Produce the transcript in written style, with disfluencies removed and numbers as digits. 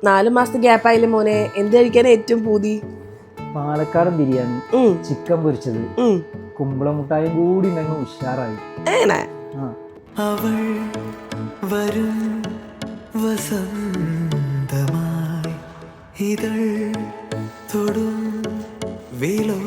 4 മാസത്തെ ഗ്യാപ്പായില്ലേ മോനെ, എന്ത് കഴിക്കാൻ ഏറ്റവും പൂതി? പാലക്കാടൻ ബിരിയാണി, ചിക്കൻ പൊരിച്ചത്, കുമ്പളം മുട്ടായും കൂടി ഉണ്ടെങ്കിൽ ഉഷാറായി. അവൾ വരും വസന്തമായി ഇതൾ തൊടും വേലോ